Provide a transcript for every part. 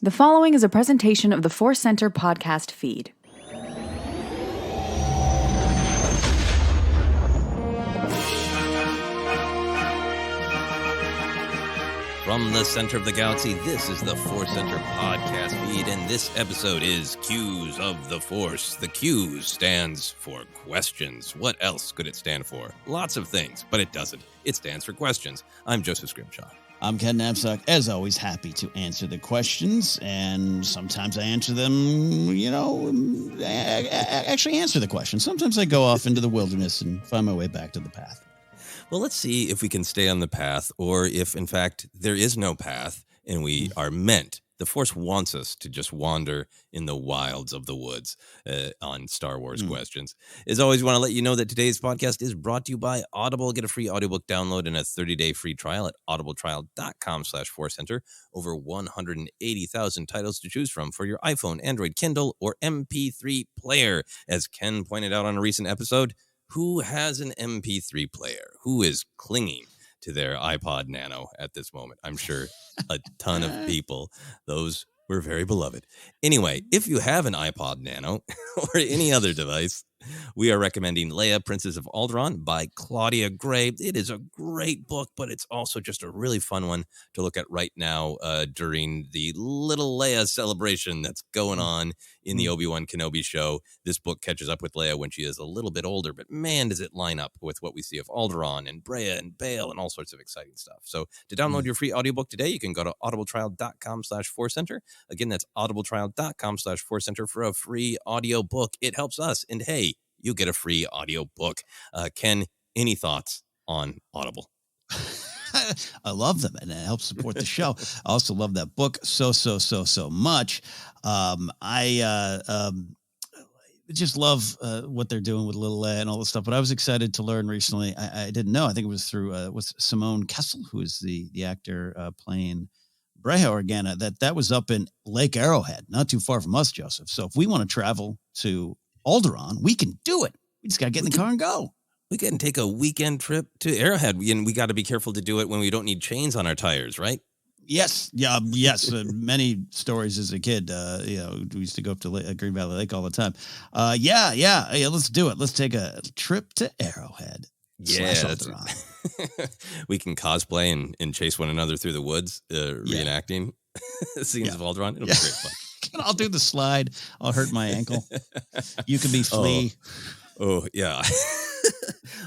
The following is a presentation of the ForceCenter podcast feed. From the center of the galaxy, this is the ForceCenter podcast feed, and this episode is Q's of the Force. The Q stands for questions. What else could it stand for? Lots of things, but it doesn't. It stands for questions. I'm Joseph Scrimshaw. I'm Ken Napzok, as always, happy to answer the questions, and sometimes I answer them, actually answer the questions. Sometimes I go off into the wilderness and find my way back to the path. Well, let's see if we can stay on the path, or if, in fact, there is no path and we are meant. The Force wants us to just wander in the wilds of the woods on Star Wars questions. As always, we want to let you know that today's podcast is brought to you by Audible. Get a free audiobook download and a 30-day free trial at audibletrial.com/ForceCenter. Over 180,000 titles to choose from for your iPhone, Android, Kindle, or MP3 player. As Ken pointed out on a recent episode, who has an MP3 player? Who is clinging to their iPod Nano at this moment? I'm sure a ton of people. Those were very beloved. Anyway, if you have an iPod Nano or any other device, we are recommending Leia, Princess of Alderaan by Claudia Gray. It is a great book, but it's also just a really fun one to look at right now during the Little Leia celebration that's going on in the Obi-Wan Kenobi show. This book catches up with Leia when she is a little bit older, but man, does it line up with what we see of Alderaan and Breha and Bail and all sorts of exciting stuff. So to download your free audiobook today, you can go to audibletrial.com/ForceCenter. Again, that's audibletrial.com/ForceCenter for a free audiobook. It helps us, and hey, you get a free audio book. Ken, any thoughts on Audible? I love them, and it helps support the show. I also love that book so much. I just love what they're doing with Little Leia and all this stuff. But I was excited to learn recently. I didn't know. I think it was through Simone Kessel, who is the actor playing Breha Organa, that was up in Lake Arrowhead, not too far from us, Joseph. So if we want to travel to Alderaan, we can do it. We just got to get in the car and go. We can take a weekend trip to Arrowhead, and we got to be careful to do it when we don't need chains on our tires, right? Yes. Yeah. Yes. Many stories as a kid. We used to go up to Green Valley Lake all the time. Yeah. Let's do it. Let's take a trip to Arrowhead. Yeah. We can cosplay and chase one another through the woods, reenacting scenes of Alderaan. It'll be great fun. I'll do the slide. I'll hurt my ankle. You can be Flea. Oh yeah.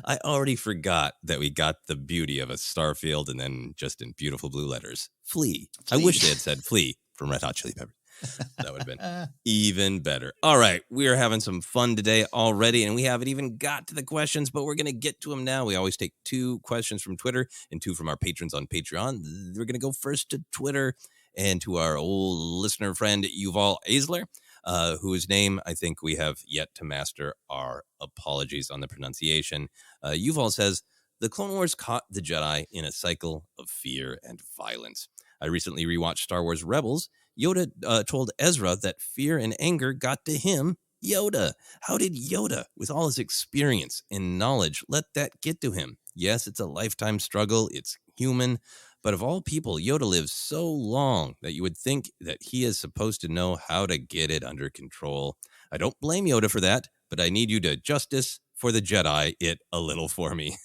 I already forgot that we got the beauty of a Starfield and then just in beautiful blue letters, Flea. I wish they had said Flea from Red Hot Chili Peppers. That would have been even better. All right. We are having some fun today already, and we haven't even got to the questions, but we're going to get to them now. We always take 2 questions from Twitter and 2 from our patrons on Patreon. We're going to go first to Twitter and to our old listener friend, Yuval Aisler, whose name I think we have yet to master. Our apologies on the pronunciation. Yuval says, the Clone Wars caught the Jedi in a cycle of fear and violence. I recently rewatched Star Wars Rebels. Yoda told Ezra that fear and anger got to him, Yoda. How did Yoda, with all his experience and knowledge, let that get to him? Yes, it's a lifetime struggle. It's human. But of all people, Yoda lives so long that you would think that he is supposed to know how to get it under control. I don't blame Yoda for that, but I need you to justice for the Jedi it a little for me.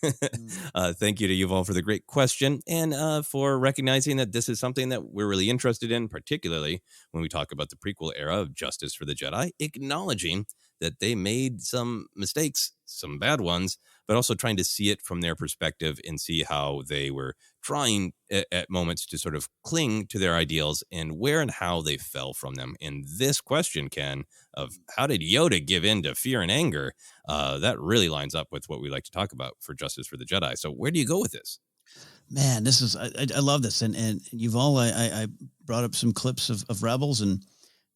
Thank you to Yuval for the great question and for recognizing that this is something that we're really interested in, particularly when we talk about the prequel era of Justice for the Jedi, acknowledging that they made some mistakes, some bad ones, but also trying to see it from their perspective and see how they were trying at moments to sort of cling to their ideals and where and how they fell from them. And this question, Ken, of how did Yoda give in to fear and anger, that really lines up with what we like to talk about for Justice for the Jedi. So where do you go with this? Man, this is, I love this. And Yuval, I brought up some clips of Rebels and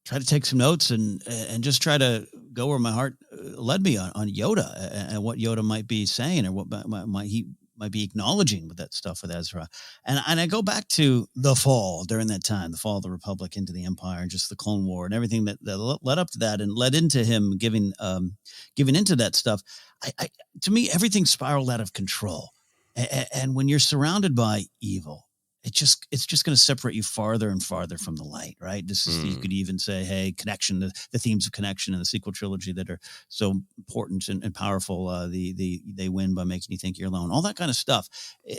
try to take some notes and just try to go where my heart led me on Yoda and what Yoda might be saying or what he might be acknowledging with that stuff with Ezra. And I go back to the fall during that time, the fall of the Republic into the Empire and just the Clone War and everything that led up to that and led into him giving into that stuff. To me, everything spiraled out of control. And when you're surrounded by evil it's just going to separate you farther and farther from the light, right? This is, you could even say, hey, connection, the themes of connection in the sequel trilogy that are so important and powerful. They win by making you think you're alone, all that kind of stuff.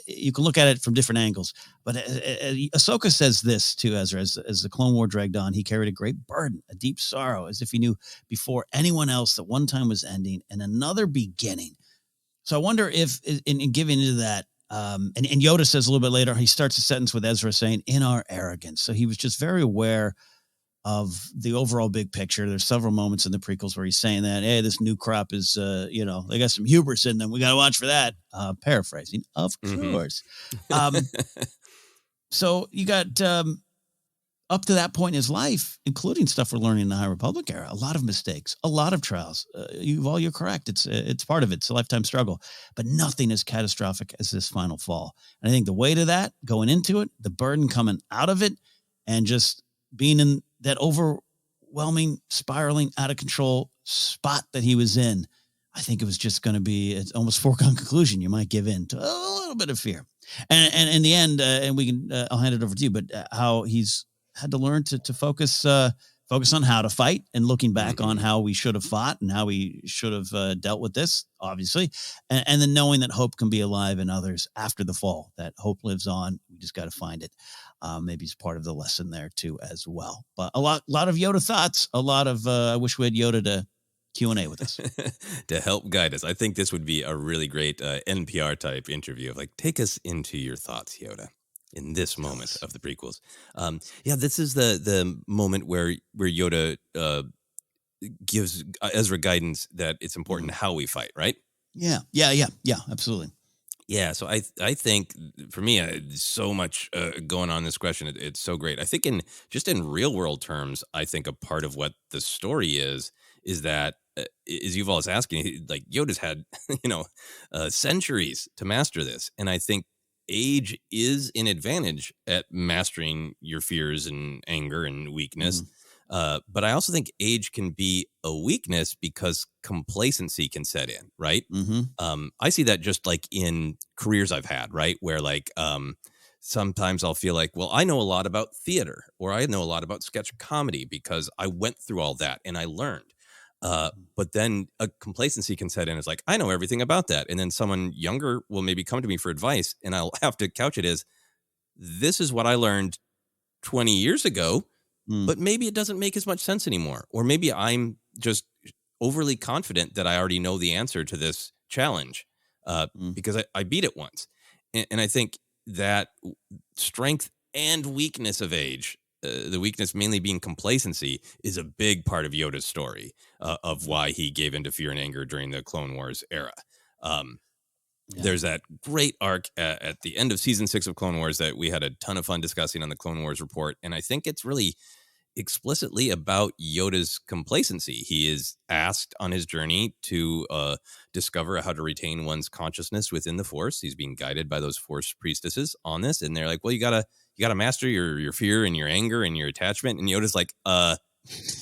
You can look at it from different angles, but Ahsoka says this to Ezra, as the Clone War dragged on, he carried a great burden, a deep sorrow, as if he knew before anyone else that one time was ending and another beginning. So I wonder if in giving into that, and Yoda says a little bit later, he starts a sentence with Ezra saying, in our arrogance. So he was just very aware of the overall big picture. There's several moments in the prequels where he's saying that, hey, this new crop is, they got some hubris in them. We got to watch for that. Paraphrasing, of course. So you got up to that point in his life, including stuff we're learning in the High Republic era, a lot of mistakes, a lot of trials. You're correct. It's part of it. It's a lifetime struggle, but nothing as catastrophic as this final fall. And I think the weight of that going into it, the burden coming out of it, and just being in that overwhelming, spiraling, out of control spot that he was in, I think it was just going to be it's almost foregone conclusion. You might give in to a little bit of fear. And in the end, and we can, I'll hand it over to you, but how he's had to learn to focus on how to fight, and looking back on how we should have fought and how we should have dealt with this, obviously. And then knowing that hope can be alive in others after the fall, that hope lives on. We just got to find it. Maybe it's part of the lesson there too, as well. But a lot of Yoda thoughts, a lot of, I wish we had Yoda to Q&A with us. To help guide us. I think this would be a really great NPR type interview of take us into your thoughts, Yoda, in this moment of the prequels. This is the moment where Yoda gives Ezra guidance that it's important how we fight, right? Yeah, absolutely. Yeah, so I think for me, so much going on in this question. It's so great. I think in real world terms, I think a part of what the story is that, as you've always asking, Yoda's had centuries to master this, and I think age is an advantage at mastering your fears and anger and weakness. But I also think age can be a weakness because complacency can set in, right? I see that just in careers I've had, right? Where sometimes I'll feel well, I know a lot about theater, or I know a lot about sketch comedy because I went through all that and I learned. But then a complacency can set in as I know everything about that. And then someone younger will maybe come to me for advice, and I'll have to couch it as, this is what I learned 20 years ago, but maybe it doesn't make as much sense anymore. Or maybe I'm just overly confident that I already know the answer to this challenge because I beat it once. And I think that strength and weakness of age, the weakness mainly being complacency, is a big part of Yoda's story of why he gave into fear and anger during the Clone Wars era. There's that great arc at the end of season 6 of Clone Wars that we had a ton of fun discussing on the Clone Wars report. And I think it's really explicitly about Yoda's complacency. He is asked on his journey to discover how to retain one's consciousness within the Force. He's being guided by those Force priestesses on this. And they're well, you gotta master your fear and your anger and your attachment. And Yoda's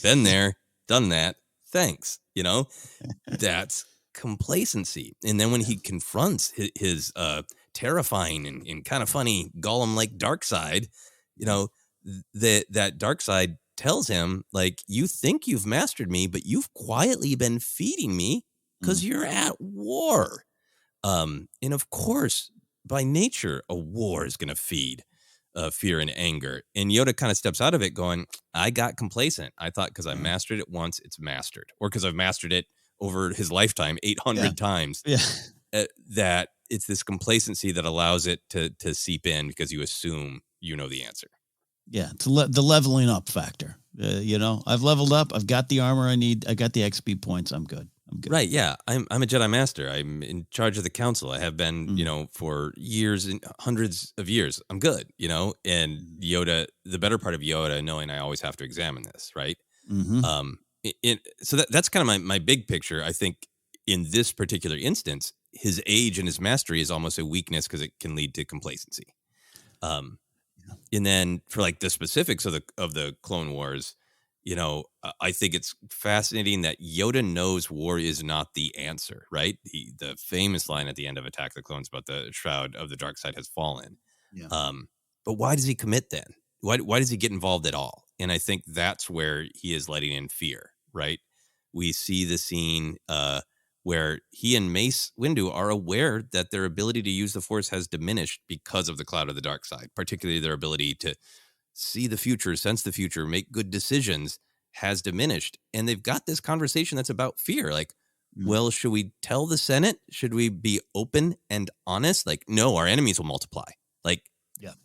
been there, done that. Thanks. That's complacency. And then when he confronts his terrifying and kind of funny Gollum-like dark side, that dark side tells him you think you've mastered me, but you've quietly been feeding me because you're at war. And of course, by nature, a war is going to feed fear and anger. And Yoda kind of steps out of it going, I got complacent. I thought because I mastered it once, it's mastered. Or because I've mastered it over his lifetime 800 times. That it's this complacency that allows it to seep in because you assume you know the answer. Yeah, it's the leveling up factor. I've leveled up. I've got the armor I need. I got the XP points. I'm good. Right, yeah. I'm a Jedi Master. I'm in charge of the Council. I have been, for years and hundreds of years. I'm good, And Yoda, the better part of Yoda, knowing I always have to examine this, right? So that's kind of my big picture. I think in this particular instance, his age and his mastery is almost a weakness because it can lead to complacency. And then for the specifics of the Clone Wars, I think it's fascinating that Yoda knows war is not the answer, right? The famous line at the end of Attack of the Clones about the shroud of the dark side has fallen. But why does he commit then? Why does he get involved at all? And I think that's where he is letting in fear, right? We see the scene where he and Mace Windu are aware that their ability to use the Force has diminished because of the cloud of the dark side, particularly their ability to see the future, sense the future, make good decisions has diminished. And they've got this conversation that's about fear. Like, well, should we tell the Senate? Should we be open and honest? Like, no, our enemies will multiply. Like,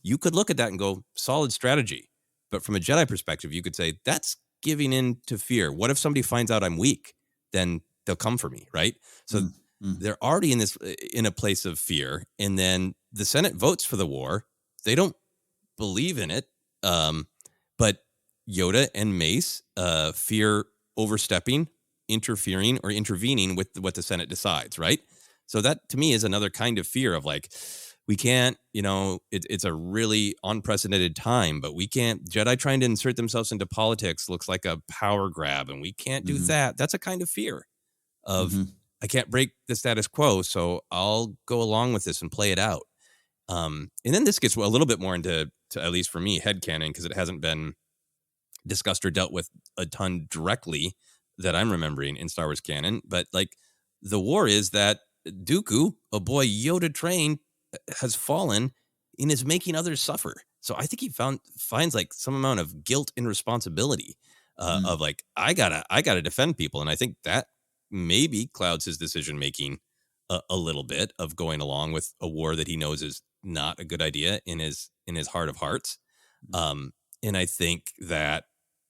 you could look at that and go, solid strategy. But from a Jedi perspective, you could say, that's giving in to fear. What if somebody finds out I'm weak? Then they'll come for me, right? So they're already in a place of fear. And then the Senate votes for the war. They don't believe in it. But Yoda and Mace fear overstepping, interfering, or intervening with what the Senate decides, right? So that, to me, is another kind of fear of like, we can't, it's a really unprecedented time, but we can't, Jedi trying to insert themselves into politics looks like a power grab, and we can't do that. That's a kind of fear of, I can't break the status quo, so I'll go along with this and play it out. And then this gets a little bit more into, at least for me, headcanon, because it hasn't been discussed or dealt with a ton directly that I'm remembering in Star Wars canon. But like, the war is that Dooku, a boy Yoda trained, has fallen and is making others suffer. So I think he finds like some amount of guilt and responsibility of like, I gotta defend people. And I think that maybe clouds his decision making a little bit of going along with a war that he knows is not a good idea in his heart of hearts. And I think that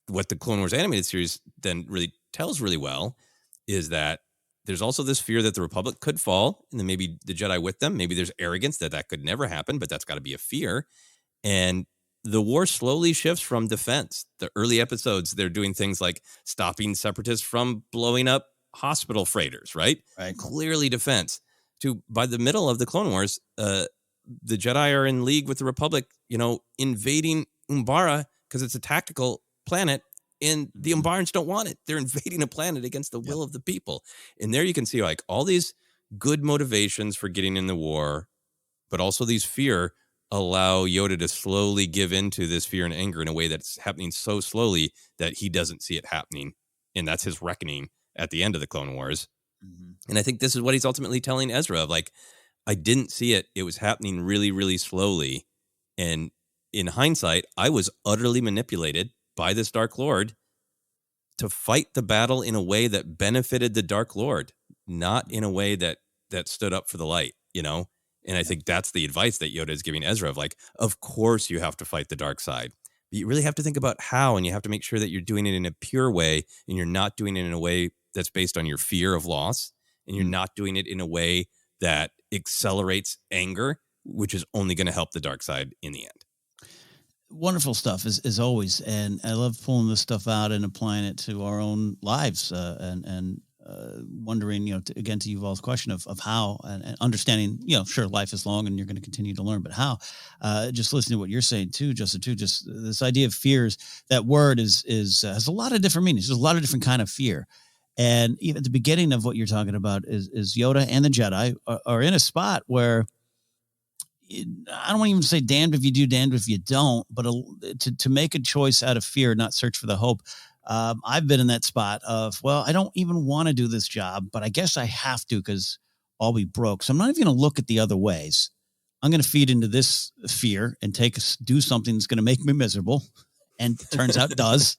what the Clone Wars animated series then really tells really well is that there's also this fear that the Republic could fall, and then maybe the Jedi with them. Maybe there's arrogance that could never happen, but that's got to be a fear. And the war slowly shifts from defense. The early episodes, they're doing things like stopping separatists from blowing up hospital freighters, right? Clearly defense. To by the middle of the Clone Wars, the Jedi are in league with the Republic, invading Umbara because it's a tactical planet. And the Umbarans don't want it. They're invading a planet against the will of the people. And there you can see like all these good motivations for getting in the war, but also these fear allow Yoda to slowly give into this fear and anger in a way that's happening so slowly that he doesn't see it happening. And that's his reckoning at the end of the Clone Wars. And I think this is what he's ultimately telling Ezra of like, I didn't see it. It was happening really, really slowly. And in hindsight, I was utterly manipulated by this Dark Lord to fight the battle in a way that benefited the Dark Lord, not in a way that stood up for the light, And I think that's the advice that Yoda is giving Ezra of like, of course you have to fight the dark side, but you really have to think about how, and you have to make sure that you're doing it in a pure way, and you're not doing it in a way that's based on your fear of loss, and you're not doing it in a way that accelerates anger, which is only going to help the dark side in the end. Wonderful stuff as always. And I love pulling this stuff out and applying it to our own lives and wondering, again, to Yuval's question of how and understanding, sure, life is long and you're going to continue to learn, but how, just listening to what you're saying too, Justin, too, just this idea of fears, that word is has a lot of different meanings. There's a lot of different kind of fear. And even at the beginning of what you're talking about is Yoda and the Jedi are in a spot where I don't want to even say damned if you do, damned if you don't, but to make a choice out of fear, not search for the hope. I've been in that spot of, well, I don't even want to do this job, but I guess I have to because I'll be broke. So I'm not even going to look at the other ways. I'm going to feed into this fear and do something that's going to make me miserable. And it turns out it does.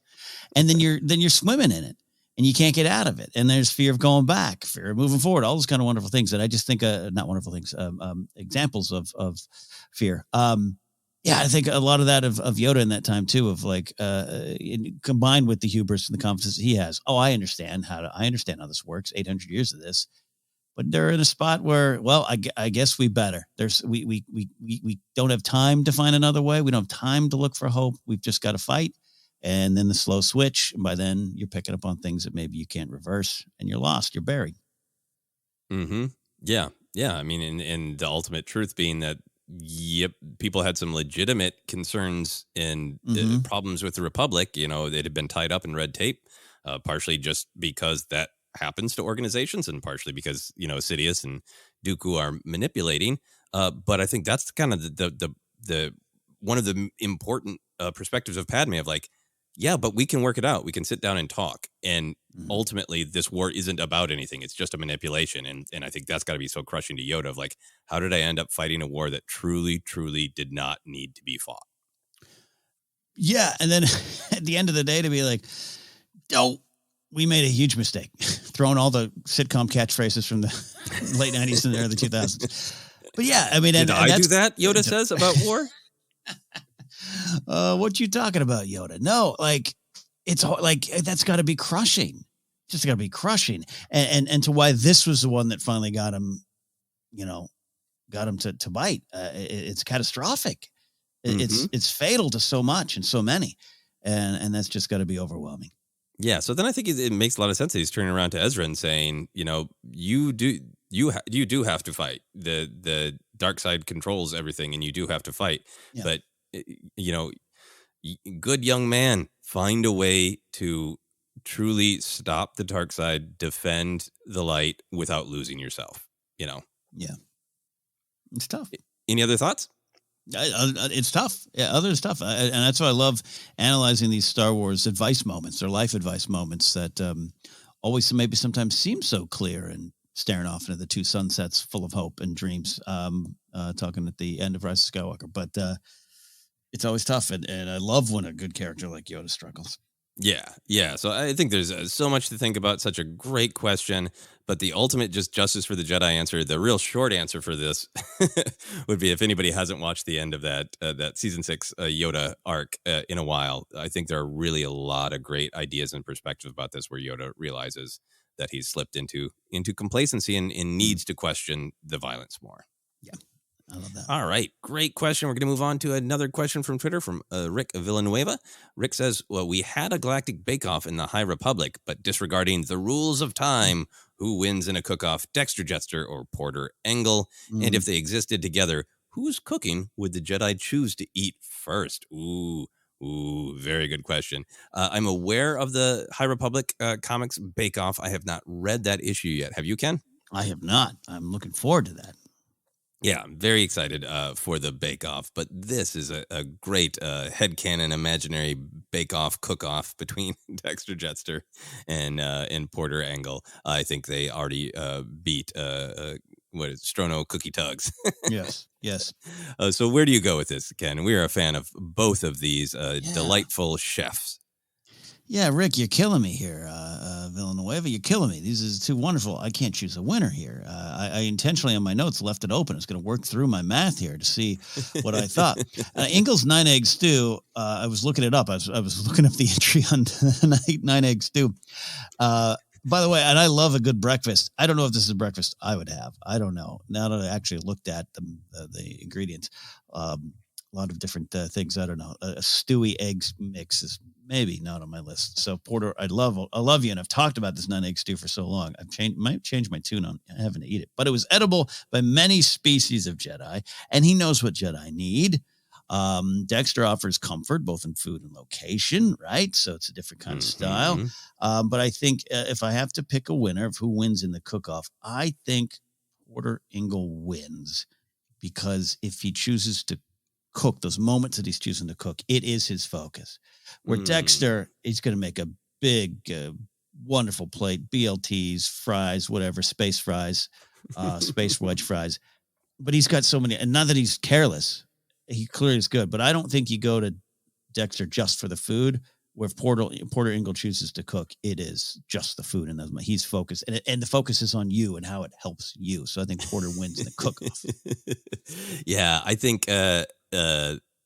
And then you're swimming in it. And you can't get out of it. And there's fear of going back, fear of moving forward, all those kind of wonderful things that I just think, not wonderful things, examples of fear. I think a lot of that of Yoda in that time too, of like, combined with the hubris and the confidence he has. Oh, I understand how this works. 800 years of this, but they're in a spot where, well, I guess we better. We don't have time to find another way. We don't have time to look for hope. We've just got to fight. And then the slow switch. And by then you're picking up on things that maybe you can't reverse and you're lost. You're buried. Mm-hmm. Yeah. Yeah. I mean, and the ultimate truth being that, people had some legitimate concerns and problems with the Republic. They'd have been tied up in red tape, partially just because that happens to organizations and partially because, Sidious and Dooku are manipulating. But I think that's kind of the one of the important perspectives of Padme of like, yeah, but we can work it out. We can sit down and talk. And ultimately, this war isn't about anything. It's just a manipulation. And I think that's got to be so crushing to Yoda of like, how did I end up fighting a war that truly, truly did not need to be fought? Yeah. And then at the end of the day to be like, oh, we made a huge mistake. Throwing all the sitcom catchphrases from the late 90s and the early 2000s. But yeah, I mean, did I do that? Yoda says about war. What you talking about, Yoda? No, like it's like that's got to be crushing. Just got to be crushing, and to why this was the one that finally got him, got him to bite. It's catastrophic. It's fatal to so much and so many, and that's just got to be overwhelming. Yeah. So then I think it makes a lot of sense that he's turning around to Ezra and saying, you do have to fight. The dark side controls everything, and you do have to fight. Yeah. But good young man, find a way to truly stop the dark side, defend the light without losing yourself. Yeah, it's tough. Any other thoughts? It's tough. Yeah, other stuff, and that's why I love analyzing these Star Wars advice moments or life advice moments that always maybe sometimes seem so clear and staring off into the two sunsets full of hope and dreams. Talking at the end of Rise of Skywalker, but it's always tough, and I love when a good character like Yoda struggles. Yeah. So I think there's so much to think about. Such a great question, but the ultimate just justice for the Jedi answer, the real short answer for this would be if anybody hasn't watched the end of that season 6 Yoda arc in a while, I think there are really a lot of great ideas and perspectives about this where Yoda realizes that he's slipped into complacency and needs to question the violence more. Yeah. I love that. All right. Great question. We're going to move on to another question from Twitter from Rick Villanueva. Rick says, well, we had a galactic bake-off in the High Republic, but disregarding the rules of time, who wins in a cook-off, Dexter, Jettser, or Porter, Engle? And if they existed together, whose cooking would the Jedi choose to eat first? Ooh, very good question. I'm aware of the High Republic comics bake-off. I have not read that issue yet. Have you, Ken? I have not. I'm looking forward to that. Yeah, I'm very excited for the bake-off, but this is a great headcanon imaginary bake-off, cook-off between Dexter, Jettser, and Porter, Engle. I think they already beat Strono Cookie Tugs. Yes. So where do you go with this, Ken? We are a fan of both of these delightful chefs. Yeah, Rick, you're killing me here. Villanueva, you're killing me. These are too wonderful. I can't choose a winner here. I intentionally on my notes left it open. I was going to work through my math here to see what I thought. Ingle's 9-egg stew, I was looking it up. I was looking up the entry on 9-egg stew. By the way, and I love a good breakfast. I don't know if this is a breakfast I would have. I don't know. Now that I actually looked at the ingredients, a lot of different things. I don't know. A stewy eggs mix is maybe not on my list. So Porter, I love you, and I've talked about this 9-egg stew for so long. Might change my tune on having to eat it, but it was edible by many species of Jedi, and he knows what Jedi need. Dexter offers comfort both in food and location, right? So it's a different kind of style. But I think if I have to pick a winner of who wins in the cook-off, I think Porter Engle wins, because if he chooses to cook, those moments that he's choosing to cook, it is his focus. Where Dexter, he's going to make a big, wonderful plate, BLTs, fries, whatever, space fries, space wedge fries. But he's got so many, and not that he's careless, he clearly is good. But I don't think you go to Dexter just for the food. Where Porter Engle chooses to cook, it is just the food, and he's focused, and the focus is on you and how it helps you. So I think Porter wins the cook-off. Yeah, I think.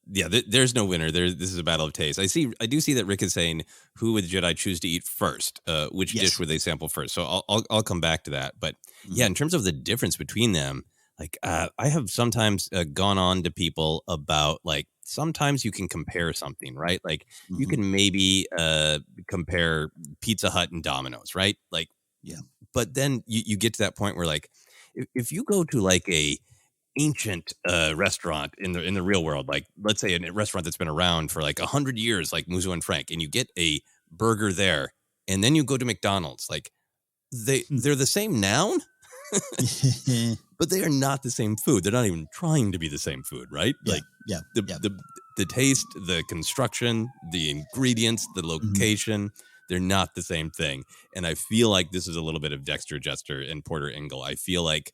There's no winner. This is a battle of taste. I do see that Rick is saying, who would Jedi choose to eat first? Which dish would they sample first? So I'll come back to that. But yeah, in terms of the difference between them, like I have sometimes gone on to people about like sometimes you can compare something, right? Like you can maybe compare Pizza Hut and Domino's, right? Like but then you get to that point where like if you go to like a ancient restaurant in the real world, like let's say a restaurant that's been around for like 100 years, like Muzo and Frank, and you get a burger there, and then you go to McDonald's, like they're the same noun, but they are not the same food. They're not even trying to be the same food, right? Like the taste, the construction, the ingredients, the location, they're not the same thing. And I feel like this is a little bit of Dexter Jettser and Porter Engle. I feel like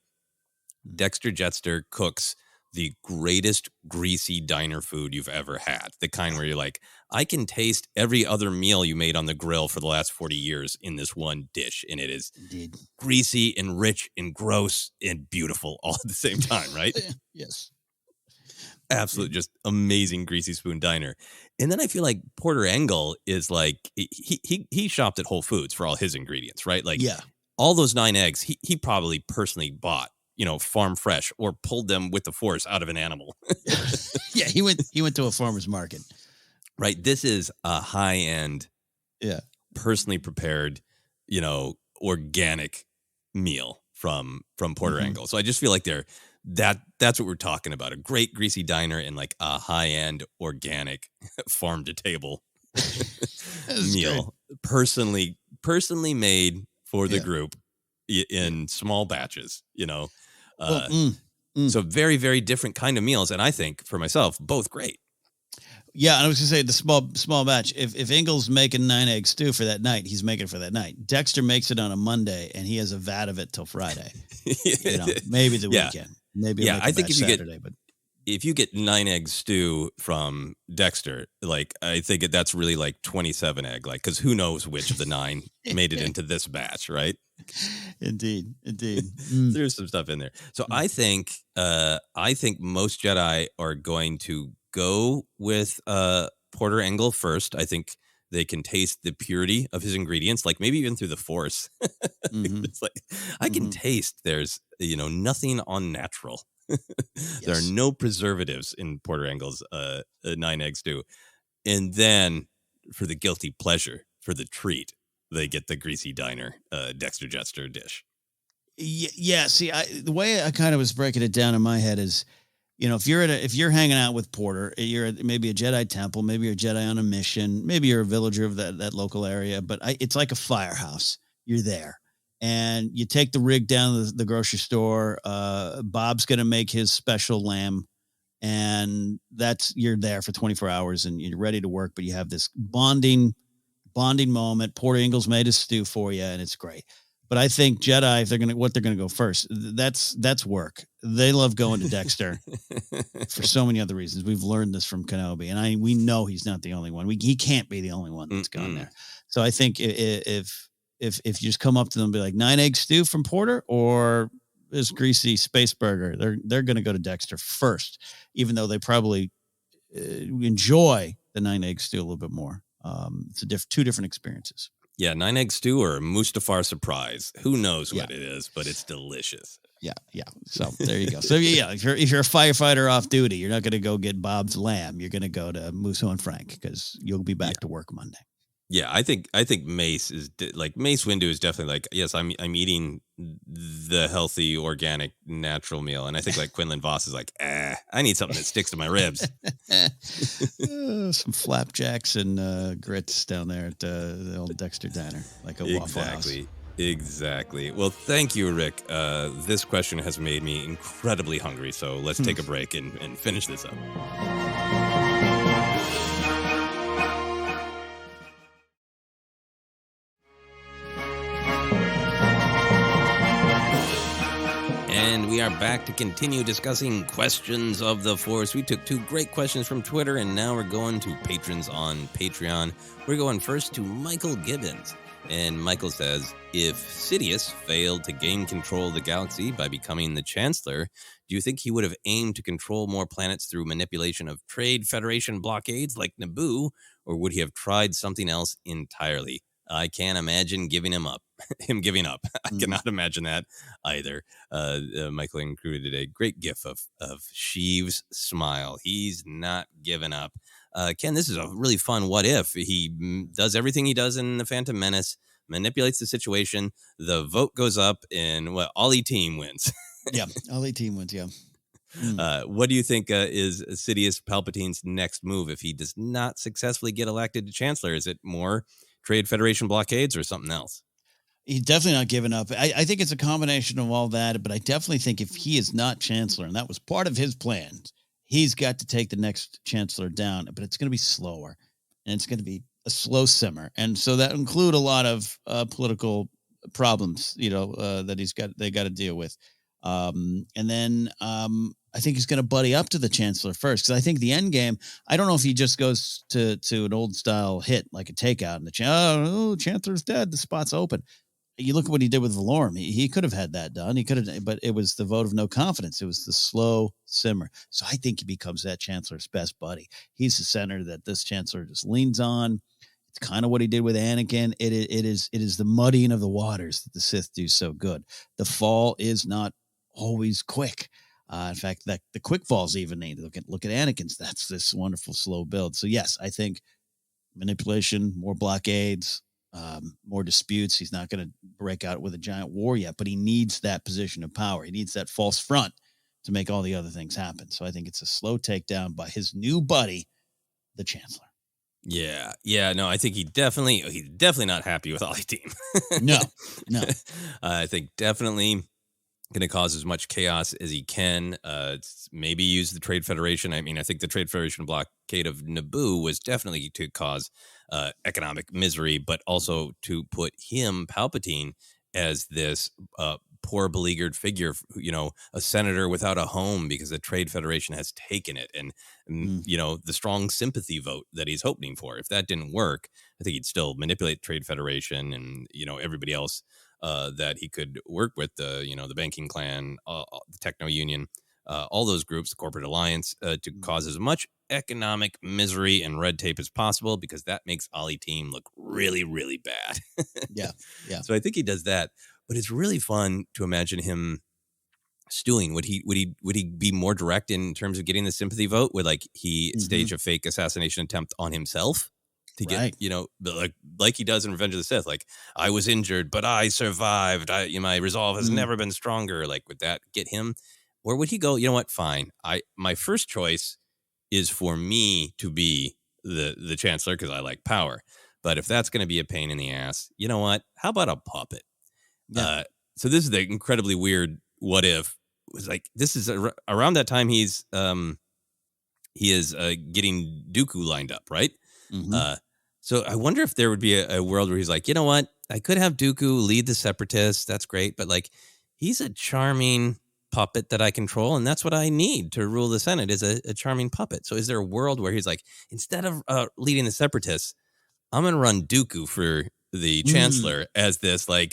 Dexter Jettser cooks the greatest greasy diner food you've ever had. The kind where you're like, I can taste every other meal you made on the grill for the last 40 years in this one dish. And it is greasy and rich and gross and beautiful all at the same time, right? Yes. Absolute, just amazing greasy spoon diner. And then I feel like Porter Engle is like, he shopped at Whole Foods for all his ingredients, right? Like all those 9 eggs, he probably personally bought, farm fresh or pulled them with the force out of an animal. Yeah, he went to a farmer's market. Right. This is a high end, personally prepared, organic meal from Porter Engle. So I just feel like that's what we're talking about. A great greasy diner and like a high end organic farm to table meal. Great. Personally made for the group in small batches, So very, very different kind of meals. And I think for myself, both great. Yeah, and I was going to say the small batch. If Engle's making 9 egg stew for that night, he's making it for that night. Dexter makes it on a Monday, and he has a vat of it till Friday. Maybe the weekend. Maybe I think if you get 9 egg stew from Dexter, like I think that's really like 27 egg, like because who knows which of the 9 made it into this batch, right? Indeed. There's some stuff in there. So I think most Jedi are going to go with Porter Engle first. I think they can taste the purity of his ingredients, like maybe even through the Force. It's like I can taste there's nothing unnatural. There are no preservatives in Porter Engle's 9 egg stew. And then for the guilty pleasure, for the treat, they get the greasy diner Dexter Jettser dish. Yeah. See, the way I kind of was breaking it down in my head is, if you're hanging out with Porter, you're at maybe a Jedi temple, maybe you're a Jedi on a mission, maybe you're a villager of that local area, but it's like a firehouse. You're there. And you take the rig down to the grocery store. Bob's going to make his special lamb. And you're there for 24 hours and you're ready to work, but you have this bonding moment. Porter Engle's made his stew for you, and it's great. But I think Jedi, if they're going to go first, that's work. They love going to Dexter for so many other reasons. We've learned this from Kenobi, and we know he's not the only one. He can't be the only one that's gone there. So I think if you just come up to them and be like 9 egg stew from Porter or this greasy space burger, they're going to go to Dexter first, even though they probably enjoy the 9 egg stew a little bit more. It's two different experiences. Yeah, 9 egg stew or Mustafar surprise. Who knows what it is, but it's delicious. Yeah. So there you go. So if you're a firefighter off duty, you're not going to go get Bob's lamb. You're going to go to Musso and Frank because you'll be back to work Monday. Yeah, I think Mace is Mace Windu is definitely like, yes, I'm eating the healthy, organic, natural meal, and I think like Quinlan Voss is like, I need something that sticks to my ribs. Some flapjacks and grits down there at the old Dexter Diner, like a Waffle House. Exactly. Well, thank you, Rick. This question has made me incredibly hungry, so let's take a break and finish this up. And we are back to continue discussing questions of the Force. We took 2 great questions from Twitter, and now we're going to patrons on Patreon. We're going first to Michael Gibbons. And Michael says, if Sidious failed to gain control of the galaxy by becoming the Chancellor, do you think he would have aimed to control more planets through manipulation of Trade Federation blockades like Naboo, or would he have tried something else entirely? I can't imagine giving him up. I cannot imagine that either. Michael included a great gif of Sheev's smile. He's not giving up. Ken, this is a really fun what if. He does everything he does in The Phantom Menace, manipulates the situation, the vote goes up, and Ollie team wins. Yeah, Ollie team wins, yeah. What do you think is Sidious Palpatine's next move if he does not successfully get elected to Chancellor? Is it more Trade Federation blockades or something else? He's definitely not giving up. I think it's a combination of all that, but I definitely think if he is not Chancellor, and that was part of his plans, he's got to take the next chancellor down, but it's going to be slower, and it's going to be a slow simmer. And so that include a lot of political problems, that they got to deal with. And then I think he's going to buddy up to the chancellor first, because I think the end game, I don't know if he just goes to an old style hit, like a takeout, and the chancellor's dead, the spot's open. You look at what he did with Valorum. He could have had that done. He could have, but it was the vote of no confidence. It was the slow simmer. So I think he becomes that chancellor's best buddy. He's the center that this chancellor just leans on. It's kind of what he did with Anakin. It is the muddying of the waters that the Sith do so good. The fall is not always quick. In fact, that the quick falls even need. Look at Anakin's. That's this wonderful slow build. So yes, I think manipulation, more blockades, more disputes. He's not going to break out with a giant war yet, but he needs that position of power. He needs that false front to make all the other things happen. So I think it's a slow takedown by his new buddy, the Chancellor. Yeah. No, I think he's definitely not happy with Ollie team. No. I think definitely going to cause as much chaos as he can. Maybe use the Trade Federation. I mean, I think the Trade Federation blockade of Naboo was definitely to cause economic misery, but also to put him, Palpatine, as this poor beleaguered figure, a senator without a home because the Trade Federation has taken it, and the strong sympathy vote that he's hoping for. If that didn't work, I think he'd still manipulate the Trade Federation and everybody else that he could work with, the banking clan, the techno union, all those groups, the corporate alliance, to cause as much economic misery and red tape as possible, because that makes Ollie team look really, really bad. Yeah. So I think he does that, but it's really fun to imagine him stewing. Would he be more direct in terms of getting the sympathy vote? Would he stage a fake assassination attempt on himself to get, like he does in Revenge of the Sith? Like, I was injured, but I survived. My resolve has never been stronger. Like, would that get him? Or would he go, you know what? Fine. My first choice is for me to be the chancellor because I like power. But if that's going to be a pain in the ass, you know what? How about a puppet? Yeah. So this is the incredibly weird what if. It was like, this is around that time he is getting Dooku lined up, right? So I wonder if there would be a world where he's like, you know what? I could have Dooku lead the Separatists. That's great. But he's a charming puppet that I control, and that's what I need to rule the Senate, is a charming puppet. So is there a world where he's like, instead of leading the Separatists, I'm going to run Dooku for the Chancellor as this, a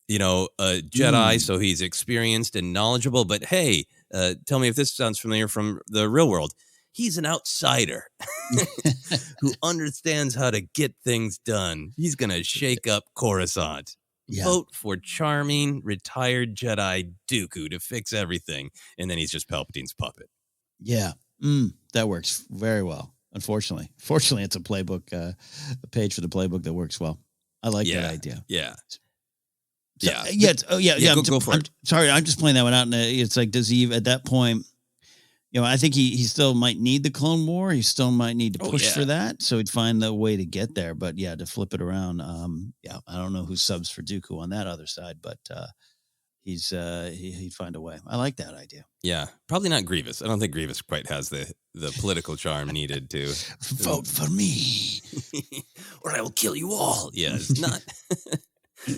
Jedi, so he's experienced and knowledgeable. But hey, tell me if this sounds familiar from the real world. He's an outsider who understands how to get things done. He's going to shake up Coruscant. Yeah. Vote for charming, retired Jedi Dooku to fix everything. And then he's just Palpatine's puppet. Yeah, that works very well. Unfortunately, it's a playbook, a page for the playbook that works well. I like that idea. Yeah. So, Go for it. Sorry, I'm just playing that one out. And it's like, does he at that point? I think he still might need the Clone War. He still might need to push for that. So he'd find the way to get there. But to flip it around, I don't know who subs for Dooku on that other side, but he'd find a way. I like that idea. Yeah, probably not Grievous. I don't think Grievous quite has the political charm needed to vote for me, or I will kill you all. Yeah, it's not.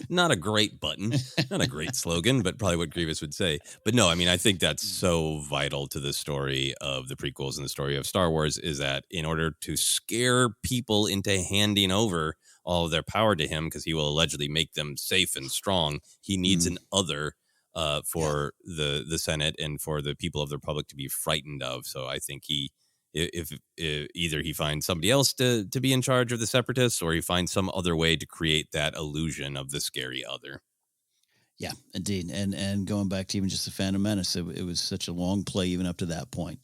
Not a great button, not a great slogan, but probably what Grievous would say. But no, I mean, I think that's so vital to the story of the prequels and the story of Star Wars, is that in order to scare people into handing over all of their power to him, because he will allegedly make them safe and strong, he needs an other for the Senate and for the people of the Republic to be frightened of. So I think if either he finds somebody else to be in charge of the Separatists, or he finds some other way to create that illusion of the scary other. Yeah, indeed. And going back to even just the Phantom Menace, it was such a long play even up to that point.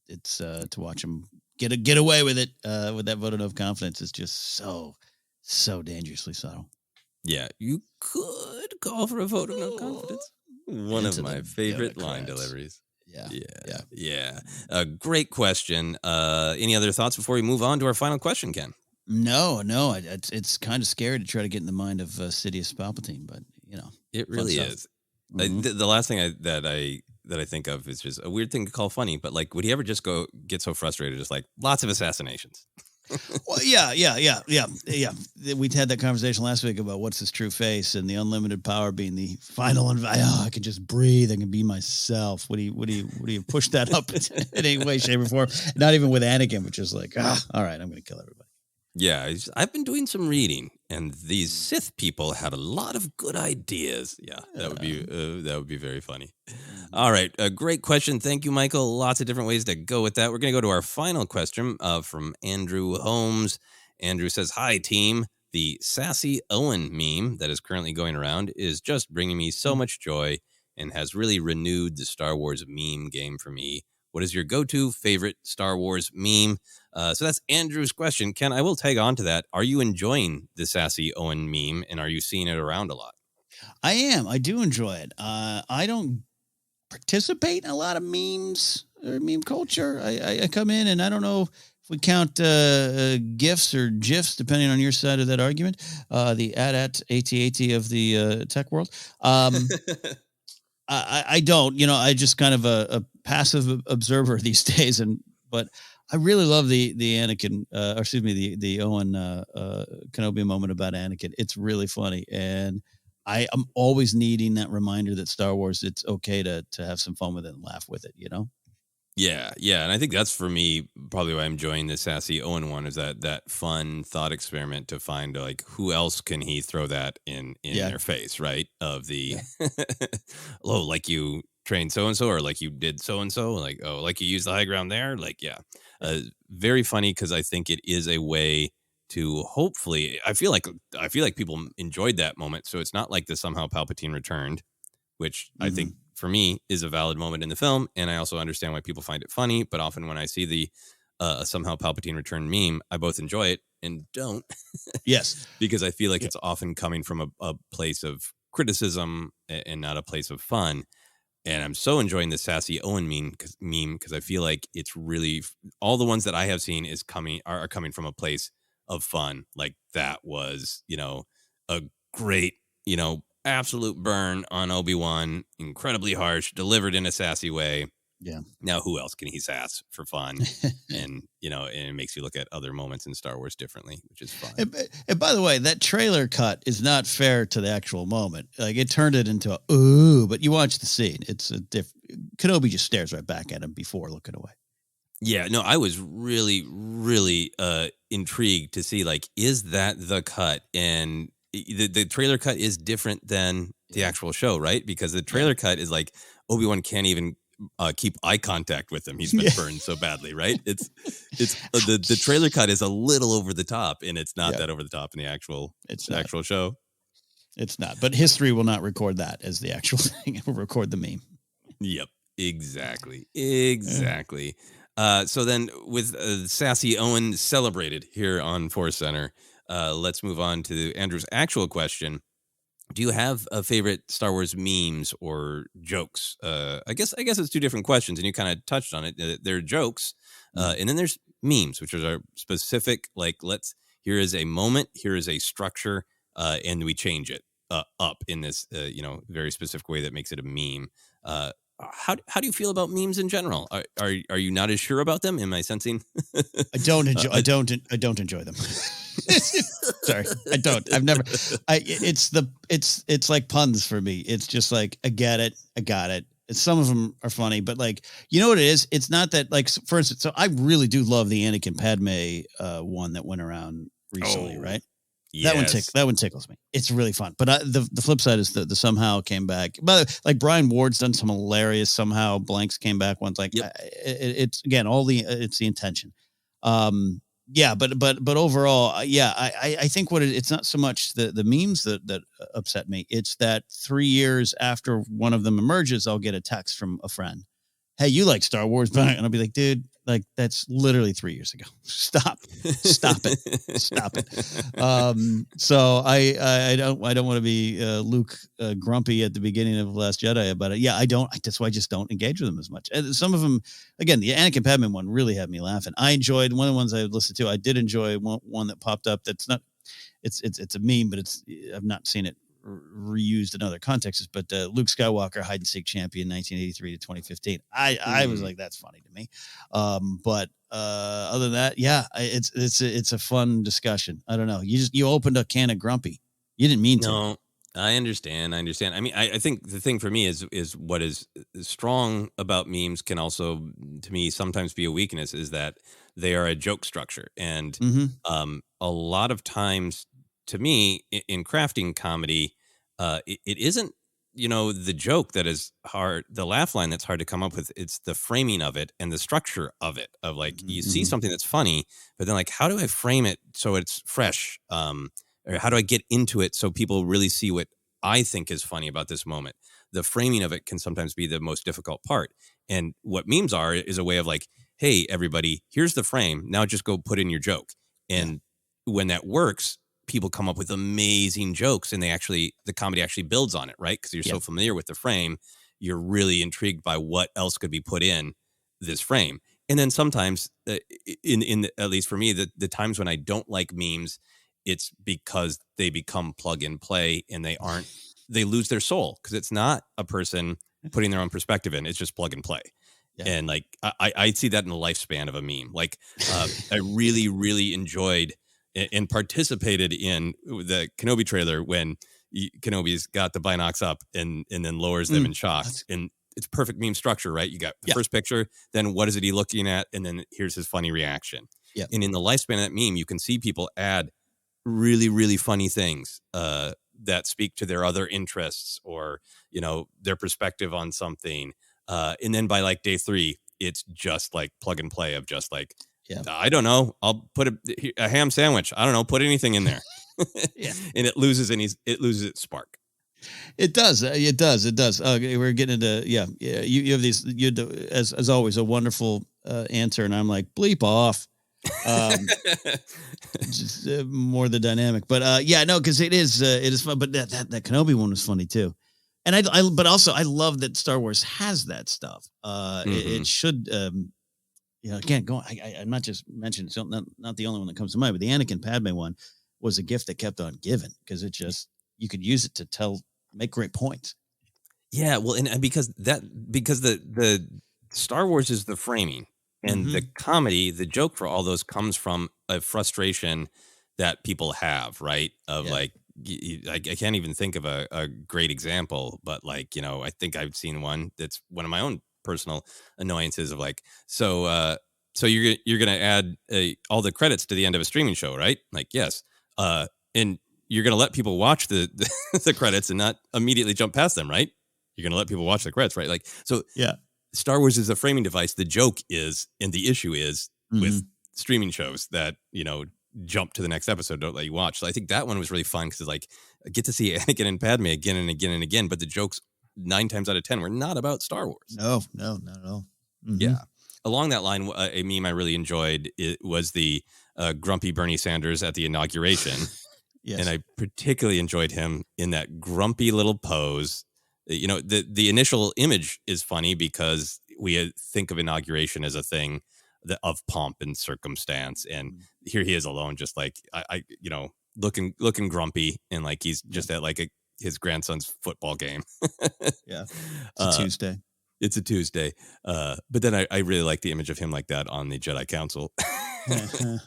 It's to watch him get away with it with that vote of no confidence is just so dangerously subtle. Yeah, you could call for a vote of no confidence. One of my favorite line deliveries. Yeah. A great question. Any other thoughts before we move on to our final question, Ken? No. It's kind of scary to try to get in the mind of Sidious Palpatine, but it really is. The last thing that that I think of is just a weird thing to call funny, but like, would he ever just get so frustrated, just like lots of assassinations? Well, yeah. We had that conversation last week about what's his true face and the unlimited power being the final. I can just breathe. I can be myself. Would he push that up in any way, shape, or form? Not even with Anakin, which is like, all right, I'm going to kill everybody. Yeah, I've been doing some reading, and these Sith people had a lot of good ideas. Yeah, that would be very funny. All right, a great question. Thank you, Michael. Lots of different ways to go with that. We're going to go to our final question from Andrew Holmes. Andrew says, "Hi, team. The sassy Owen meme that is currently going around is just bringing me so much joy and has really renewed the Star Wars meme game for me. What is your go-to favorite Star Wars meme?" So that's Andrew's question. Ken, I will tag on to that. Are you enjoying the sassy Owen meme, and are you seeing it around a lot? I am. I do enjoy it. I don't participate in a lot of memes or meme culture. I come in, and I don't know if we count GIFs or GIFs, depending on your side of that argument. The AT-AT of the tech world. I don't. I just kind of a passive observer these days, but I really love the Anakin, the Owen Kenobi moment about Anakin. It's really funny, and I am always needing that reminder that Star Wars, it's okay to have some fun with it and laugh with it. Yeah, and I think that's for me probably why I'm enjoying the sassy Owen one is that fun thought experiment to find like who else can he throw that in their face, right? Of the oh, like you trained so and so, or like you did so and so, like like you used the high ground there, like very funny because I think it is a way to hopefully I feel like people enjoyed that moment, so it's not like the somehow Palpatine returned, which I think for me is a valid moment in the film, and I also understand why people find it funny. But often when I see the somehow Palpatine return meme, I both enjoy it and don't. Yes, because I feel like it's often coming from a place of criticism and not a place of fun. And I'm so enjoying the sassy Owen meme because I feel like it's really all the ones that I have seen are coming from a place of fun. Like that was, a great, absolute burn on Obi-Wan, incredibly harsh, delivered in a sassy way. Yeah. Now, who else can he sass for fun? And, and it makes you look at other moments in Star Wars differently, which is fun. And by the way, that trailer cut is not fair to the actual moment. Like it turned it into but you watch the scene. It's a Kenobi just stares right back at him before looking away. Yeah, no, I was really, really intrigued to see, like, is that the cut? And the trailer cut is different than the actual show, right? Because the trailer cut is like Obi-Wan can't even keep eye contact with him. He's been burned so badly, right? It's the trailer cut is a little over the top, and it's not that over the top in the actual show. It's not, but history will not record that as the actual thing. It will record the meme. Yep, exactly. So then, with Sassy Owen celebrated here on ForceCenter, let's move on to Andrew's actual question. Do you have a favorite Star Wars memes or jokes? I guess it's two different questions, and you kind of touched on it. There are jokes, and then there's memes, which are specific. Like, here is a moment, here is a structure, and we change it up in this, very specific way that makes it a meme. How do you feel about memes in general? Are you not as sure about them? Am I sensing? I don't enjoy them. Sorry, I don't. I've never. It's like puns for me. It's just like I get it, I got it. Some of them are funny, but like you know what it is. It's not that like for instance. So I really do love the Anakin Padme one that went around recently, right? Yes. That one tickles me. It's really fun. But the flip side is the somehow came back. But like Brian Ward's done some hilarious somehow blanks came back ones. Like it's again it's the intention. But overall, I think it's not so much the memes that upset me. It's that 3 years after one of them emerges, I'll get a text from a friend. Hey, you like Star Wars? And I'll be like, dude, like that's literally 3 years ago. Stop it. So I don't want to be Luke grumpy at the beginning of Last Jedi about it. Yeah, I don't. That's why I just don't engage with them as much. And some of them, again, the Anakin Padme one really had me laughing. I enjoyed one of the ones I listened to. I did enjoy one that popped up. That's not. It's a meme, but I've not seen it reused in other contexts, but Luke Skywalker hide and seek champion 1983 to 2015. I was like, that's funny to me. But other than that, yeah, it's a fun discussion. I don't know. You opened a can of grumpy. You didn't mean to. No, I understand. I mean, I think the thing for me is what is strong about memes can also, to me, sometimes be a weakness, is that they are a joke structure. And a lot of times, to me, in crafting comedy, it isn't, the joke that is hard, the laugh line that's hard to come up with. It's the framing of it and the structure of it, of like, you see something that's funny, but then like, how do I frame it so it's fresh? Or how do I get into it so people really see what I think is funny about this moment? The framing of it can sometimes be the most difficult part. And what memes are is a way of like, hey, everybody, here's the frame. Now just go put in your joke. And when that works, people come up with amazing jokes, and the comedy actually builds on it, right? Because you're so familiar with the frame, you're really intrigued by what else could be put in this frame. And then sometimes, at least for me, the times when I don't like memes, it's because they become plug and play, and they lose their soul, because it's not a person putting their own perspective in. It's just plug and play. Yeah. And like, I see that in the lifespan of a meme. Like, I really, really enjoyed and participated in the Kenobi trailer when Kenobi's got the binocs up and then lowers them in shock. And it's perfect meme structure, right? You got the first picture, then what is it he looking at? And then here's his funny reaction. Yeah. And in the lifespan of that meme, you can see people add really, really funny things that speak to their other interests, or, their perspective on something. And then by like day 3, it's just like plug and play of just like, I don't know, I'll put a ham sandwich. I don't know, put anything in there. And it loses its spark. It does. It does. We're getting into, you have these, as always, a wonderful answer. And I'm like, bleep off. Just more the dynamic, but because it is fun. But that Kenobi one was funny too, and but also I love that Star Wars has that stuff. It should, again, I'm not just mentioning, so not the only one that comes to mind, but the Anakin Padme one was a gift that kept on giving, because it just, you could use it to make great points. Yeah, well, and because the Star Wars is the framing. And the comedy, the joke for all those comes from a frustration that people have, right? Of like, I can't even think of a great example, but like, I think I've seen one that's one of my own personal annoyances of like, so you're gonna add all the credits to the end of a streaming show, right? Like, yes, and you're gonna let people watch the the credits and not immediately jump past them, right? You're gonna let people watch the credits, right? Like, so Star Wars is a framing device. The joke is, and the issue is with streaming shows that, jump to the next episode, don't let you watch. So I think that one was really fun, because like, I get to see Anakin and Padme again and again and again, but the jokes 9 times out of 10 were not about Star Wars. No, not at all. Yeah. Along that line, a meme I really enjoyed was the grumpy Bernie Sanders at the inauguration. And I particularly enjoyed him in that grumpy little pose. The initial image is funny because we think of inauguration as a thing of pomp and circumstance, and here he is alone, just like I looking grumpy, and like he's just at like his grandson's football game. It's a Tuesday. It's a Tuesday, but then I really like the image of him like that on the Jedi Council, because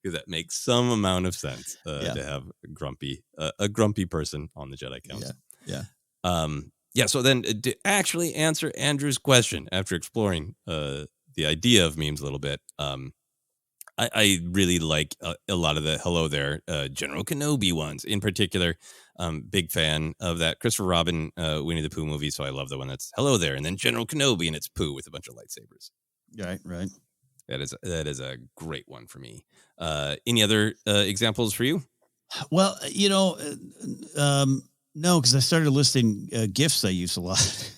that makes some amount of sense to have a grumpy person on the Jedi Council. So then to actually answer Andrew's question, after exploring the idea of memes a little bit, I really like a lot of the hello there, General Kenobi ones in particular. Big fan of that Christopher Robin Winnie the Pooh movie, so I love the one that's hello there, and then General Kenobi and it's Pooh with a bunch of lightsabers. Right. That is a great one for me. Any other examples for you? Well, no, because I started listing GIFs I use a lot.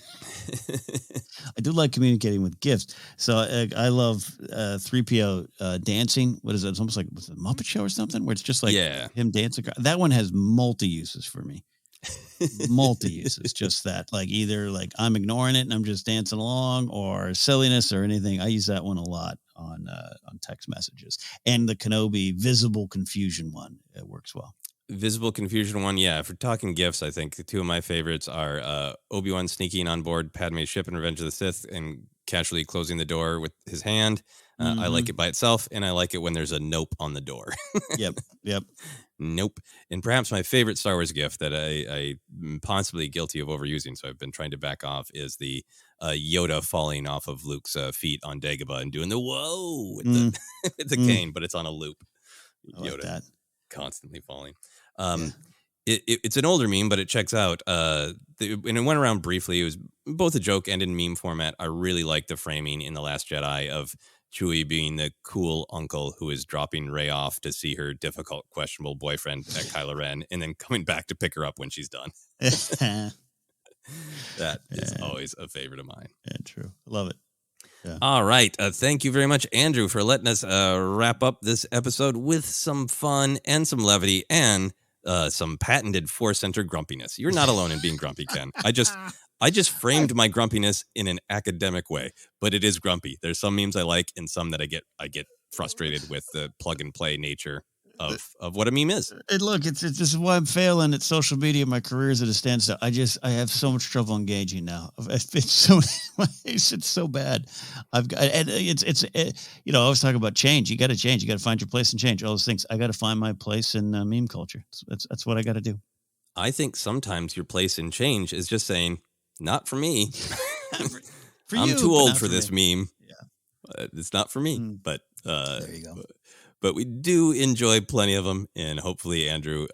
I do like communicating with GIFs. So I love 3PO dancing. What is it? It's almost like, was it a Muppet Show or something, where it's just like him dancing. That one has multi-uses for me. Multi-uses, just that. Like either like I'm ignoring it and I'm just dancing along, or silliness or anything. I use that one a lot on text messages. And the Kenobi visible confusion one, it works well. Visible confusion one, yeah. If we're talking gifts, I think the two of my favorites are Obi-Wan sneaking on board Padme's ship in Revenge of the Sith and casually closing the door with his hand. I like it by itself, and I like it when there's a nope on the door. Yep. Nope. And perhaps my favorite Star Wars gift that I'm possibly guilty of overusing, so I've been trying to back off, is the Yoda falling off of Luke's feet on Dagobah and doing the whoa with the cane, but it's on a loop. I like Yoda that. Constantly falling. It's an older meme, but it checks out. And it went around briefly. It was both a joke and in meme format. I really like the framing in The Last Jedi of Chewie being the cool uncle who is dropping Rey off to see her difficult, questionable boyfriend at Kylo Ren, and then coming back to pick her up when she's done. That is always a favorite of mine. Yeah, true. Love it. Yeah. All right. Thank you very much, Andrew, for letting us wrap up this episode with some fun and some levity and some patented ForceCenter grumpiness. You're not alone in being grumpy, Ken. I just framed my grumpiness in an academic way, but it is grumpy. There's some memes I like and some that I get frustrated with the plug and play nature of what a meme is. And look, it's this is why I'm failing at social media. My career is at a standstill. I have so much trouble engaging now. It's so bad. I've got, and I was talking about change. You got to change. You got to find your place and change all those things. I got to find my place in meme culture. That's what I got to do. I think sometimes your place in change is just saying, not for me. I'm too old for this meme. Yeah. It's not for me, but there you go. But we do enjoy plenty of them, and hopefully, Andrew,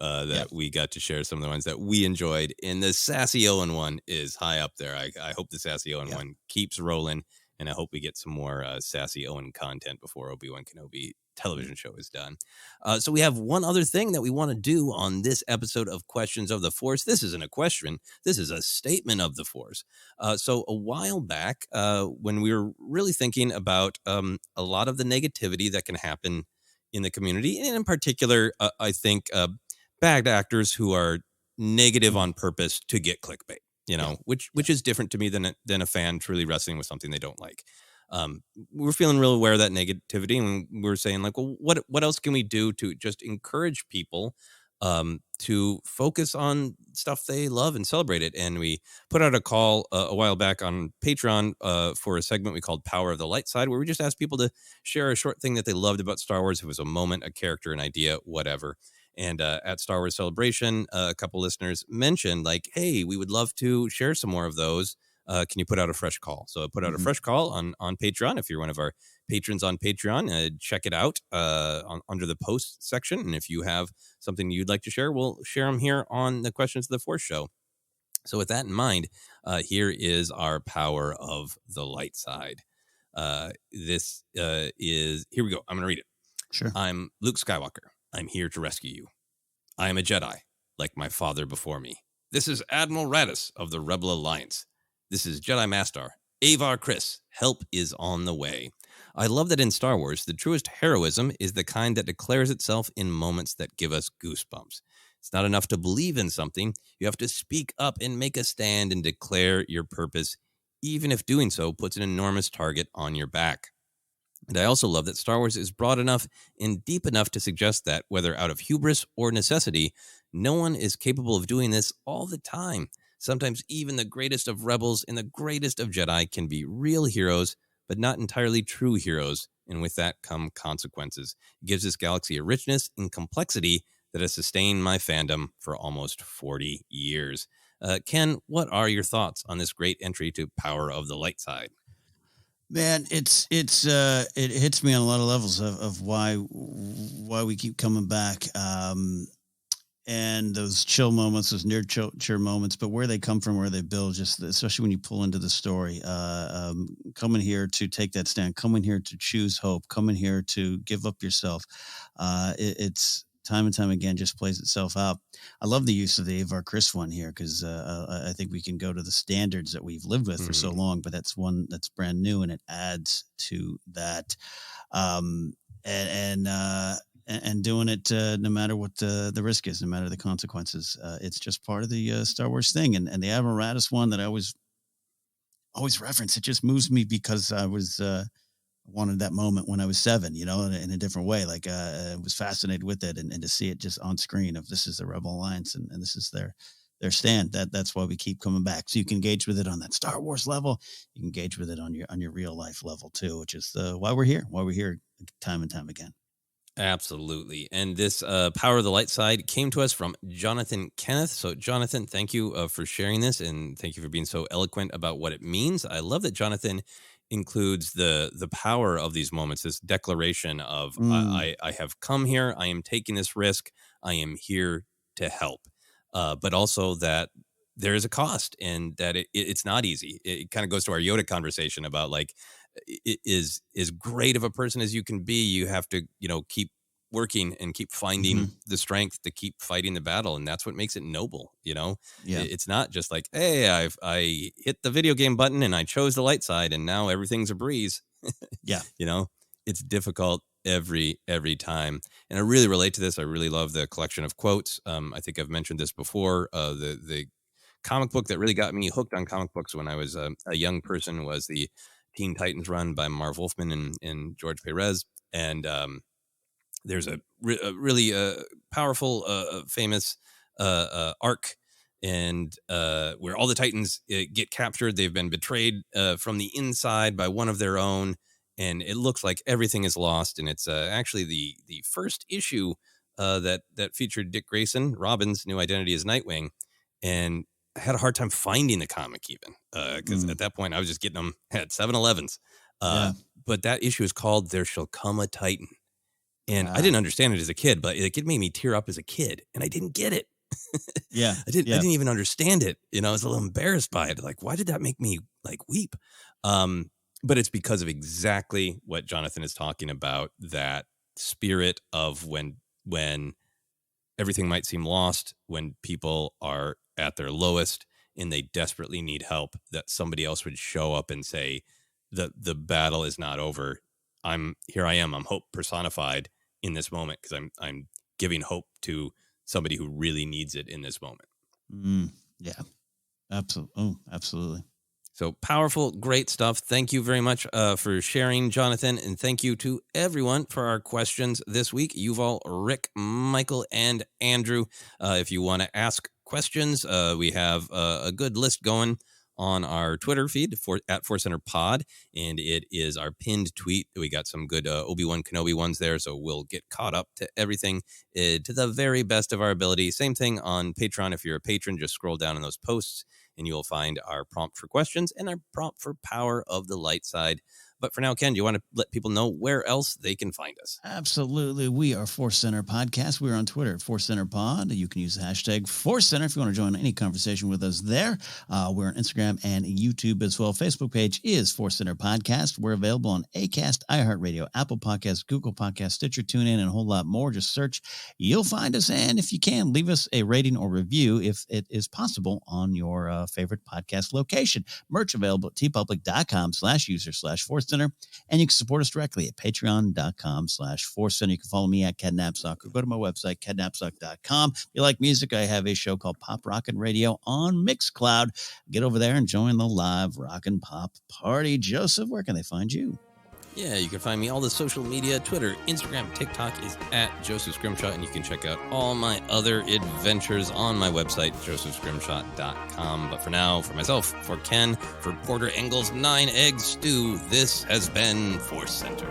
we got to share some of the ones that we enjoyed. And the Sassy Owen one is high up there. I hope the Sassy Owen one keeps rolling, and I hope we get some more Sassy Owen content before Obi-Wan Kenobi television show is done. So we have one other thing that we want to do on this episode of Questions of the Force. This isn't a question. This is a statement of the Force. So a while back, when we were really thinking about a lot of the negativity that can happen in the community, and in particular, I think bad actors who are negative on purpose to get clickbait, which is different to me than a fan truly wrestling with something they don't like. We're feeling real aware of that negativity, and we're saying, like, well, what else can we do to just encourage people to focus on stuff they love and celebrate it? And we put out a call a while back on Patreon for a segment we called Power of the Light Side, where we just asked people to share a short thing that they loved about Star Wars. If it was a moment, a character, an idea, whatever. And at Star Wars Celebration, a couple listeners mentioned, like, hey, we would love to share some more of those. Can you put out a fresh call? So I put out a fresh call on Patreon. If you're one of our patrons on Patreon, check it out under the post section. And if you have something you'd like to share, we'll share them here on the Questions of the Force show. So with that in mind, here is our Power of the Light Side. This is, here we go. I'm going to read it. Sure. I'm Luke Skywalker. I'm here to rescue you. I am a Jedi, like my father before me. This is Admiral Raddus of the Rebel Alliance. This is Jedi Master Avar Kriss. Help is on the way. I love that in Star Wars, the truest heroism is the kind that declares itself in moments that give us goosebumps. It's not enough to believe in something. You have to speak up and make a stand and declare your purpose, even if doing so puts an enormous target on your back. And I also love that Star Wars is broad enough and deep enough to suggest that, whether out of hubris or necessity, no one is capable of doing this all the time. Sometimes even the greatest of rebels and the greatest of Jedi can be real heroes, but not entirely true heroes, and with that come consequences. It gives this galaxy a richness and complexity that has sustained my fandom for almost 40 years. Ken, what are your thoughts on this great entry to Power of the Light Side? Man, it hits me on a lot of levels of why we keep coming back. And those chill moments, those near chill moments, but where they come from, where they build, just especially when you pull into the story, coming here to take that stand, coming here to choose hope, coming here to give up yourself. It's time and time again, just plays itself out. I love the use of the Avar Kriss one here, because I think we can go to the standards that we've lived with for so long, but that's one that's brand new, and it adds to that. And doing it no matter what the risk is, no matter the consequences. It's just part of the Star Wars thing. And the Admiral Raddus one that I always reference, it just moves me because I was wanted that moment when I was 7, in a different way. Like I was fascinated with it, and to see it just on screen of this is the Rebel Alliance and this is their stand. That's why we keep coming back. So you can engage with it on that Star Wars level. You can engage with it on your real life level too, which is why we're here time and time again. Absolutely. And this Power of the Light side came to us from Jonathan Kenneth. So Jonathan, thank you for sharing this, and thank you for being so eloquent about what it means. I love that Jonathan includes the power of these moments, this declaration of I have come here, I am taking this risk, I am here to help. But also that there is a cost, and that it's not easy. It kind of goes to our Yoda conversation about like, it is as great of a person as you can be. You have to, keep working and keep finding the strength to keep fighting the battle. And that's what makes it noble. Yeah. It's not just like, hey, I hit the video game button and I chose the light side and now everything's a breeze. Yeah. It's difficult every time. And I really relate to this. I really love the collection of quotes. I think I've mentioned this before. The comic book that really got me hooked on comic books when I was a young person was the Teen Titans run by Marv Wolfman and George Perez. And there's a really powerful, famous arc, and where all the Titans get captured. They've been betrayed from the inside by one of their own, and it looks like everything is lost. And it's actually the first issue that featured Dick Grayson, Robin's new identity as Nightwing, and I had a hard time finding the comic even because at that point I was just getting them at 7-Elevens. But that issue is called "There Shall Come a Titan," and I didn't understand it as a kid, but it made me tear up as a kid, and I didn't get it. I didn't even understand it. I was a little embarrassed by it. Like, why did that make me like weep? But it's because of exactly what Jonathan is talking about, that spirit of when everything might seem lost, when people are at their lowest and they desperately need help, that somebody else would show up and say, the battle is not over. I'm hope personified in this moment, because I'm giving hope to somebody who really needs it in this moment. Yeah, absolutely. Oh, absolutely. So powerful, great stuff. Thank you very much for sharing, Jonathan. And thank you to everyone for our questions this week. Yuval, Rick, Michael, and Andrew. If you want to ask questions, we have a good list going on our Twitter feed at ForceCenter Pod, and it is our pinned tweet. We got some good Obi-Wan Kenobi ones there, so we'll get caught up to everything to the very best of our ability. Same thing on Patreon. If you're a patron, just scroll down in those posts, and you will find our prompt for questions and our prompt for Power of the Light side. But for now, Ken, do you want to let people know where else they can find us? Absolutely. We are ForceCenter Podcast. We're on Twitter at ForceCenter Pod. You can use the hashtag ForceCenter if you want to join any conversation with us there. We're on Instagram and YouTube as well. Facebook page is ForceCenter Podcast. We're available on Acast, iHeartRadio, Apple Podcasts, Google Podcasts, Stitcher, TuneIn, and a whole lot more. Just search. You'll find us. And if you can, leave us a rating or review if it is possible on your favorite podcast location. Merch available at tpublic.com/user/ForceCenter. And you can support us directly at patreon.com/ForceCenter. You can follow me at Napzok, or go to my website, Napzok.com. If you like music, I have a show called Pop Rockin' Radio on Mixcloud. Get over there and join the live Rockin' Pop party. Joseph, where can they find you? Yeah, you can find me all the social media, Twitter, Instagram, TikTok is at Joseph Scrimshaw, and you can check out all my other adventures on my website, josephscrimshaw.com. But for now, for myself, for Ken, for Porter Engle's 9-Egg Stew, this has been ForceCenter.